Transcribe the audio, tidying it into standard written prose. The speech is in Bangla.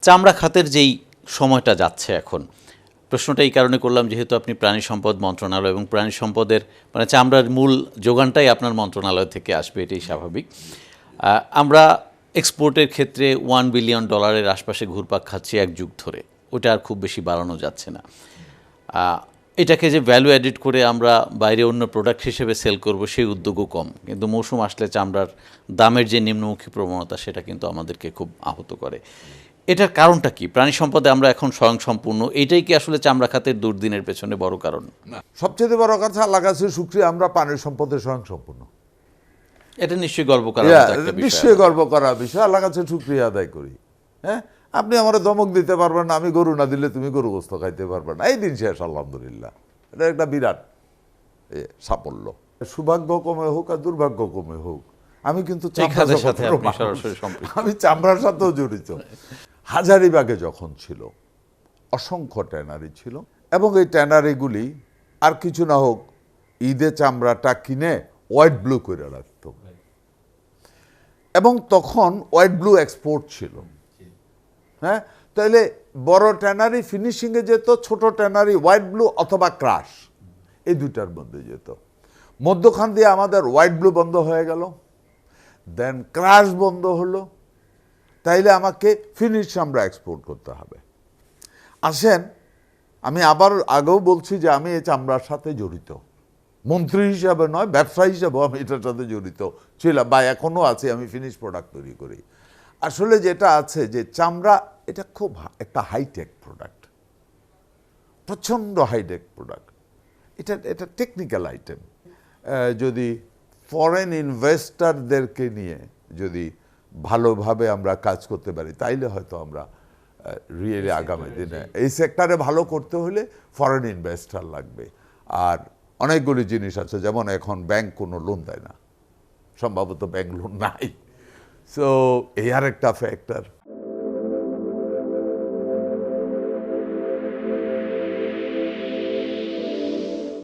চামড়া খাতের যেই সময়টা যাচ্ছে এখন, প্রশ্নটা এই কারণে করলাম যেহেতু আপনি প্রাণী সম্পদ মন্ত্রণালয় এবং প্রাণী সম্পদের মানে চামড়ার মূল যোগানটাই আপনার মন্ত্রণালয় থেকে আসবে, এটাই স্বাভাবিক। আমরা এক্সপোর্টের ক্ষেত্রে $1 বিলিয়ন আশপাশে ঘুরপাক খাচ্ছি এক যুগ ধরে, ওটা আর খুব বেশি বাড়ানো যাচ্ছে না। এটাকে যে ভ্যালু অ্যাডিড করে আমরা বাইরে অন্য প্রোডাক্ট হিসেবে সেল করব সেই উদ্যোগও কম, কিন্তু মৌসুম আসলে চামড়ার দামের যে নিম্নমুখী প্রবণতা সেটা কিন্তু আমাদেরকে খুব আহত করে। এটার কারণটা কি? প্রাণী সম্পদে আমরা এখন স্বয়ংসম্পূর্ণ, এটাই কি আসলে চামড়া খাতের দুর্দিনের পেছনে বড় কারণ? সবচেয়ে বড় কথা, আল্লাহর কাছে শুকরিয়া, আমরা পানির সম্পদে স্বয়ংসম্পূর্ণ। এটা নিশ্চয়ই গর্ব করার মতো একটা বিষয়। নিশ্চয়ই গর্ব করার বিষয়, আল্লাহর কাছে শুকরিয়া আদায় করি। হ্যাঁ, আপনি আমার ধমক দিতে পারবেন না, আমি গরু না দিলে তুমি গরু গোস্ত খাইতে পারবে না, এই দিন শেষ, আলহামদুলিল্লাহ। এটা একটা বিরাট সাফল্য। সৌভাগ্য কমে হোক আর দুর্ভাগ্য কমে হোক, আমি কিন্তু আমি চামড়ার সাথেও জড়িত। হাজারিবাগে যখন ছিল অসংখ্য ট্যানারি ছিল, এবং এই ট্যানারিগুলি আর কিছু না হোক ঈদে চামড়াটা কিনে হোয়াইট ব্লু করে রাখত, এবং তখন হোয়াইট ব্লু এক্সপোর্ট ছিল। হ্যাঁ, তাইলে বড় ট্যানারি ফিনিশিংয়ে যেত, ছোট ট্যানারি হোয়াইট ব্লু অথবা ক্রাশ, এই দুইটার মধ্যে যেত। মধ্যখান দিয়ে আমাদের হোয়াইট ব্লু বন্ধ হয়ে গেল, দেন ক্রাশ বন্ধ হলো, তাইলে আমাকে ফিনিশ চামড়া এক্সপোর্ট করতে হবে। আসেন, আমি আবার আগেও বলছি যে আমি এই চামড়ার সাথে জড়িত, মন্ত্রী হিসাবে নয়, ব্যবসা হিসাবেও আমি এটার সাথে জড়িত ছিলাম, বা এখনও আছি। আমি ফিনিশ প্রোডাক্ট তৈরি করি। আসলে যেটা আছে যে চামড়া, এটা খুব একটা হাইটেক প্রোডাক্ট, প্রচণ্ড হাইটেক প্রোডাক্ট। এটা টেকনিক্যাল আইটেম। যদি ফরেন ইনভেস্টরদেরকে নিয়ে যদি ভালোভাবে আমরা কাজ করতে পারি, তাইলে হয়তো আমরা রিয়েলি আগামী দিনে এই সেক্টরে ভালো করতে হলে ফরেন ইনভেস্টর লাগবে। আর অনেকগুলি জিনিস আছে, যেমন এখন ব্যাংক কোনো লোন দেয় না, সম্ভবত ব্যাংক লোন নাই। সো এই আর একটা ফ্যাক্টর।